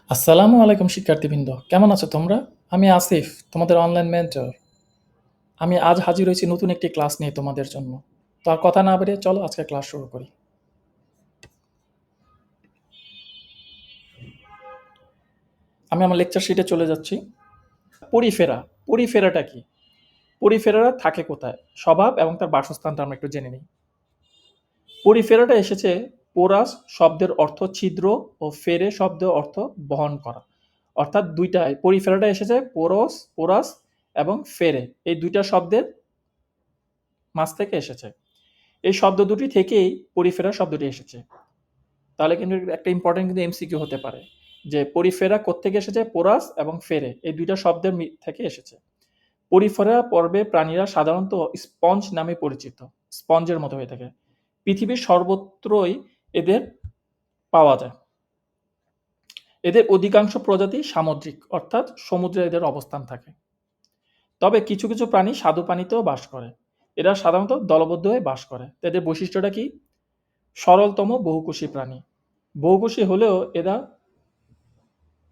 আসসালামু আলাইকুম শিক্ষার্থীবৃন্দ, কেমন আছো তোমরা? আমি আসিফ, তোমাদের অনলাইন মেন্টর। আমি আজ হাজির হয়েছি নতুন একটি ক্লাস নিয়ে তোমাদের জন্য। তো আর কথা না বেরিয়ে চলো আজকে ক্লাস শুরু করি। আমি আমার লেকচার শিটে চলে যাচ্ছি। পরিফেরা, পরিফেরাটা কি? পরিফেরারা থাকে কোথায়? স্বভাব এবং তার বাসস্থানটা আমরা একটু জেনে নিই। পরিফেরাটা এসেছে পোরাস শব্দের অর্থ ছিদ্র ও ফেরে শব্দের অর্থ বহন করা। অর্থাৎ দুইটাই পরিফেরাটা এসেছে পোরাস এবং ফেরে, এই দুইটা শব্দের মাঝ থেকে এসেছে। এই শব্দ দুটি থেকেই পরিফেরা শব্দটি এসেছে। তাহলে কিন্তু একটা ইম্পর্টেন্ট কিন্তু এমসিকিউ হতে পারে যে পরিফেরা কোত্থেকে এসেছে? পোরাস এবং ফেরে এই দুইটা শব্দের থেকে এসেছে। পরিফেরা পর্বে প্রাণীরা সাধারণত স্পঞ্জ নামে পরিচিত, স্পঞ্জের মতো হয়ে থাকে। পৃথিবীর সর্বত্রই এদের পাওয়া যায়। এদের অধিকাংশ প্রজাতি সামুদ্রিক, অর্থাৎ সমুদ্রে এদের অবস্থান থাকে। তবে কিছু কিছু প্রাণী স্বাদু পানিতেও বাস করে। এরা সাধারণত দলবদ্ধ হয়ে বাস করে। তো এদের বৈশিষ্ট্যটা কি? সরলতম বহুকোষী প্রাণী। বহুকোষী হলেও এরা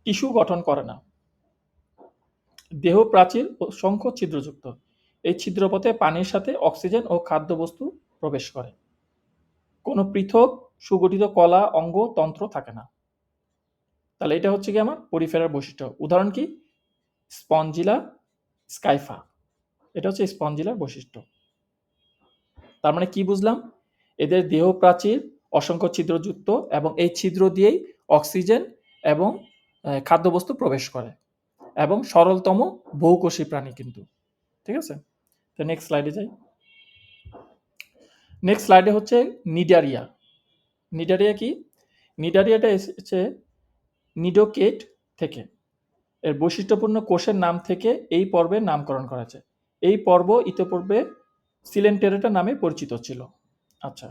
টিস্যু গঠন করে না। দেহ প্রাচীর অসংখ্য ছিদ্রযুক্ত। এই ছিদ্রপথে পানির সাথে অক্সিজেন ও খাদ্যবস্তু প্রবেশ করে। কোনো পৃথক সুগঠিত কলা, অঙ্গ, তন্ত্র থাকে না। তাহলে এটা হচ্ছে কি আমার পরিফেরার বৈশিষ্ট্য। উদাহরণ কি? স্পঞ্জিলা স্কাইফা, এটা হচ্ছে স্পঞ্জিলার বৈশিষ্ট্য। তার মানে কি বুঝলাম? এদের দেহ প্রাচীর অসংখ্য ছিদ্রযুক্ত এবং এই ছিদ্র দিয়েই অক্সিজেন এবং খাদ্যবস্তু প্রবেশ করে এবং সরলতম বহুকোষী প্রাণী কিন্তু। ঠিক আছে? তো নেক্সট স্লাইডে যাই। নেক্সট স্লাইডে হচ্ছে নিডারিয়া। নিডারিয়া কি? নিডারিয়াটা এসেছে নিডোকেট থেকে। এর বৈশিষ্ট্যপূর্ণ কোষের নাম থেকে এই পর্বের নামকরণ করা হয়েছে। এই পর্ব ইতিপূর্বে সিলেন্টেরেটা নামে পরিচিত ছিল। আচ্ছা,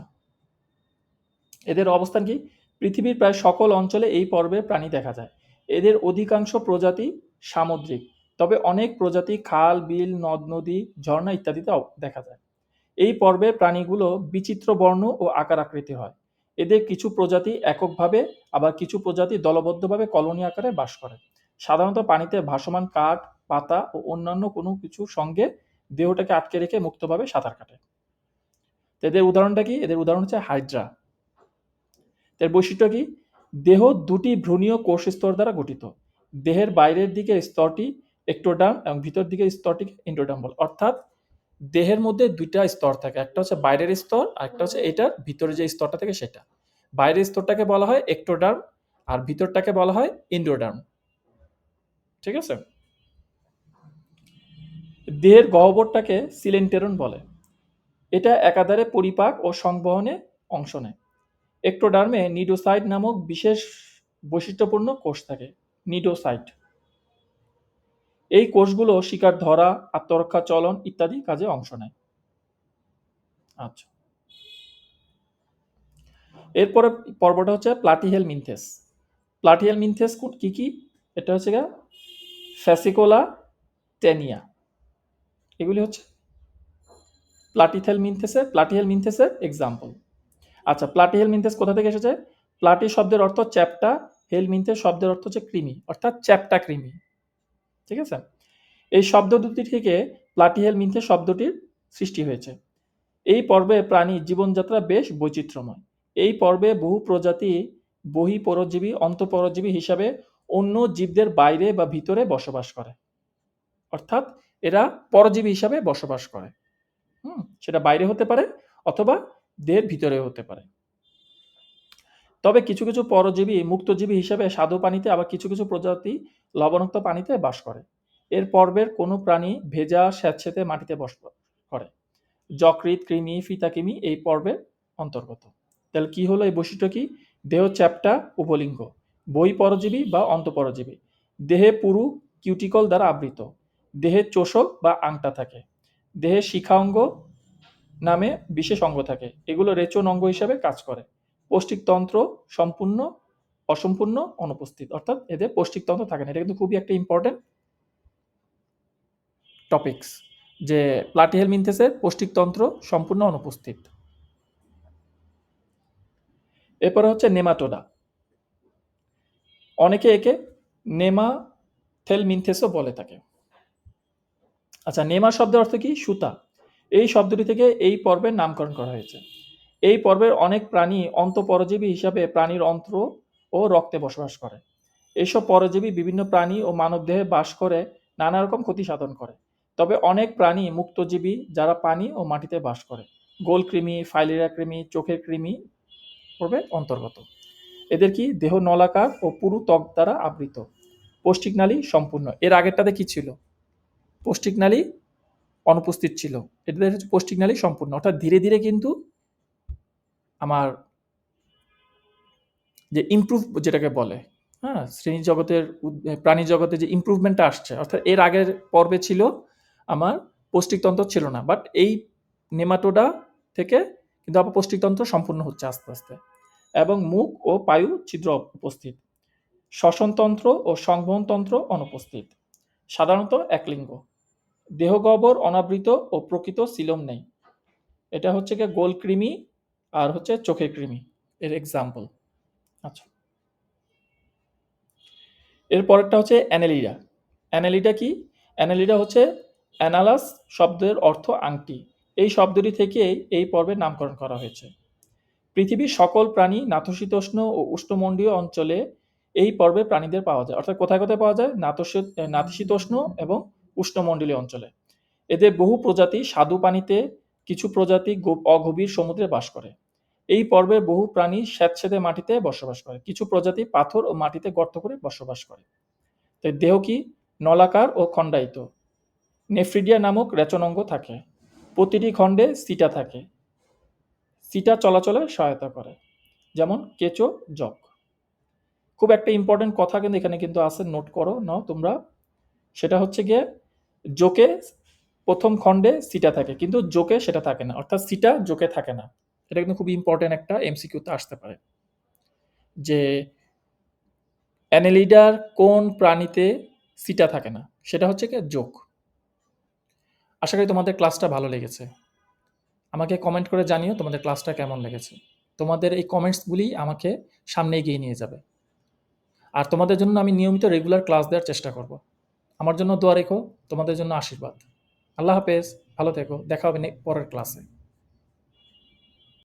এদের অবস্থান কি? পৃথিবীর প্রায় সকল অঞ্চলে এই পর্বের প্রাণী দেখা যায়। এদের অধিকাংশ প্রজাতি সামুদ্রিক, তবে অনেক প্রজাতি খাল, বিল, নদ-নদী, ঝর্ণা ইত্যাদিতে দেখা যায়। এই পর্বের প্রাণীগুলো বিচিত্র বর্ণ ও আকার আকৃতি হয়। এদের কিছু প্রজাতি এককভাবে, আবার কিছু প্রজাতি দলবদ্ধভাবে কলোনি আকারে বাস করে। সাধারণত পানিতে ভাসমান কাঠ, পাতা ও অন্যান্য কোনো কিছুর সঙ্গে দেহটাকে আটকে রেখে মুক্তভাবে সাঁতার কাটে। এদের উদাহরণটা কি? এদের উদাহরণ হচ্ছে হাইড্রা। এর বৈশিষ্ট্য কি? দেহ দুটি ভ্রূণীয় কোষ স্তর দ্বারা গঠিত। দেহের বাইরের দিকের স্তরটি একটোডার্ম এবং ভিতর দিকের স্তরটিকে এন্ডোডার্ম বলে। অর্থাৎ দেহের মধ্যে দুইটা স্তর থাকে, একটা হচ্ছে বাইরের স্তর আর একটা হচ্ছে এটার ভিতরে যে স্তরটা থাকে সেটা। বাইরের স্তরটাকে বলা হয় একটোডার্ম আর ভিতরটাকে বলা হয় এন্ডোডার্ম। ঠিক আছে? দেহের গহ্বরটাকে সিলেন্টেরন বলে। এটা একাধারে পরিপাক ও সংবহনে অংশ নেয়। একটোডার্মে নিডোসাইট নামক বিশেষ বৈশিষ্ট্যপূর্ণ কোষ থাকে। নিডোসাইট। এই কোষগুলো শিকার ধরা, আত্মরক্ষা, চলন ইত্যাদি কাজে অংশ নেয়। আচ্ছা, এরপরে পর্বটা হচ্ছে প্লাটিহেলমিনথেস। প্লাটিহেলমিনথেস কি কি? এটা হচ্ছে গা ফ্যাসিকোলা, টেনিয়া। এগুলি হচ্ছে প্লাটিহেলমিনথেসের এক্সাম্পল। আচ্ছা, প্লাটিহেলমিনথেস কোথা থেকে এসেছে? প্লাটি শব্দের অর্থ চ্যাপ্টা, হেলমিনথেস শব্দের অর্থ হচ্ছে কৃমি, অর্থাৎ চ্যাপ্টা কৃমি। ঠিক আছে? এই শব্দ দুটি থেকে প্লাটিহেলমিনথেস শব্দটির সৃষ্টি হয়েছে। এই পর্বে প্রাণীর জীবনযাত্রা বেশ বৈচিত্র্যময়। এই পর্বে বহু প্রজাতি বহিঃপরজীবী, অন্তঃপরজীবী হিসাবে অন্য জীবদের বাইরে বা ভিতরে বসবাস করে। অর্থাৎ এরা পরজীবী হিসাবে বসবাস করে। সেটা বাইরে হতে পারে অথবা দেহের ভিতরেও হতে পারে। তবে কিছু কিছু পরজীবী মুক্তজীবী হিসাবে স্বাদু পানিতে, আবার কিছু কিছু প্রজাতি লবণাক্ত পানিতে বাস করে। এর পর্বের কোনো প্রাণী ভেজা স্যাঁতসেঁতে মাটিতে বসবাস করে। যকৃৎ, কৃমি, ফিতাকৃমি এই পর্বের অন্তর্গত। তাহলে কি হলো এই বৈশিষ্ট্য কি? দেহ চ্যাপ্টা, উভলিঙ্গ, বহিঃপরজীবী বা অন্তঃপরজীবী, দেহে পুরু কিউটিকল দ্বারা আবৃত, দেহে চোষক বা আংটা থাকে, দেহে শিখা অঙ্গ নামে বিশেষ অঙ্গ থাকে, এগুলো রেচন অঙ্গ হিসাবে কাজ করে। পৌষ্টিকতন্ত্র সম্পূর্ণ, অসম্পূর্ণ, অনুপস্থিত, অর্থাৎ এদের পৌষ্টিকতন্ত্র থাকে না। এটা কিন্তু খুবই একটা ইম্পর্টেন্ট টপিকস যে প্লাটিহেলমিনথেসের পৌষ্টিকতন্ত্র সম্পূর্ণ অনুপস্থিত। এরপরে হচ্ছে নেমাটোডা। অনেকে একে নেমা থেলমিনথেসও বলে তাকে। আচ্ছা, নেমা শব্দের অর্থ কি? সুতা। এই শব্দটি থেকে এই পর্বের নামকরণ করা হয়েছে। এই পর্বের অনেক প্রাণী অন্তঃপরজীবী হিসাবে প্রাণীর অন্ত্র ও রক্তে বসবাস করে। এইসব পরজীবী বিভিন্ন প্রাণী ও মানবদেহে বাস করে নানা রকম ক্ষতি সাধন করে। তবে অনেক প্রাণী মুক্তজীবী যারা পানি ও মাটিতে বাস করে। গোলকৃমি, ফাইলেরিয়া কৃমি, চোখের কৃমি পর্বে অন্তর্গত। এদের কি দেহ নলাকার ও পুরু ত্বক দ্বারা আবৃত। পৌষ্টিকনালী সম্পূর্ণ। এর আগেরটাতে কি ছিল? পৌষ্টিকনালী অনুপস্থিত ছিল। এদের হচ্ছে পৌষ্টিকনালী সম্পূর্ণ, অর্থাৎ ধীরে ধীরে কিন্তু আমার যে ইমপ্রুভ যেটাকে বলে, হ্যাঁ, শ্রেণী জগতের প্রাণী জগতে যে ইমপ্রুভমেন্টটা আসছে, অর্থাৎ এর আগের পর্বে ছিল আমার পৌষ্টিকতন্ত্র ছিল না, বাট এই নেমাটোডা থেকে কিন্তু আবার পৌষ্টিকতন্ত্র সম্পূর্ণ হচ্ছে আস্তে আস্তে। এবং মুখ ও পায়ু ছিদ্র উপস্থিত। শ্বসনতন্ত্র ও সংবহনতন্ত্র অনুপস্থিত। সাধারণত একলিঙ্গ। দেহগহ্বর অনাবৃত ও প্রকৃত সিলোম নেই। এটা হচ্ছে গিয়ে গোল কৃমি আর হচ্ছে চোখের কৃমি এর এক্সাম্পল। আচ্ছা, এর পরেরটা হচ্ছে অ্যানেলিডা। অ্যানেলিডা কি? অ্যানেলিডা হচ্ছে অ্যানালাস শব্দের অর্থ আংটি। এই শব্দটি থেকেই এই পর্বের নামকরণ করা হয়েছে। পৃথিবীর সকল প্রাণী নাতিশীতোষ্ণ ও উষ্ণমণ্ডলীয় অঞ্চলে এই পর্বে প্রাণীদের পাওয়া যায়। অর্থাৎ কোথায় কোথায় পাওয়া যায়? নাতিশীতোষ্ণ এবং উষ্ণমণ্ডলীয় অঞ্চলে। এদের বহু প্রজাতি স্বাদু পানিতে, কিছু প্রজাতি অগভীর সমুদ্রে বাস করে। এই পর্বে বহু প্রাণী স্যাঁতসেঁতে মাটিতে বসবাস করে। কিছু প্রজাতি পাথর ও মাটিতে গর্ত করে বসবাস করে। তাই দেহ কি? নলাকার ও খণ্ডায়িত। নেফ্রিডিয়া নামক রেচনাঙ্গ থাকে। প্রতিটি খণ্ডে সিটা থাকে। সিটা চলাচলে সহায়তা করে, যেমন কেঁচো, জক। খুব একটা ইম্পর্টেন্ট কথা কিন্তু এখানে কিন্তু আছে, নোট করো নাও তোমরা। সেটা হচ্ছে গিয়ে জোকে প্রথম খণ্ডে সিটা থাকে, কিন্তু জোকে সেটা থাকে না, অর্থাৎ সিটা জোকে থাকে না। এটা কিন্তু খুব ইম্পর্টেন্ট, একটা এমসিকিউতে আসতে পারে যে অ্যানেলিডার কোন প্রাণীতে সিটা থাকে না, সেটা হচ্ছে কি জোক। আশা করি তোমাদের ক্লাসটা ভালো লেগেছে। আমাকে কমেন্ট করে জানিও তোমাদের ক্লাসটা কেমন লেগেছে। তোমাদের এই কমেন্টসগুলি আমাকে সামনে এগিয়ে নিয়ে যাবে। আর তোমাদের জন্য আমি নিয়মিত রেগুলার ক্লাস দেওয়ার চেষ্টা করব। আমার জন্য দোয়া রেখো, তোমাদের জন্য আশীর্বাদ। আল্লাহ হাফেজ, ভালো থেকো, দেখা হবে পরের ক্লাসে।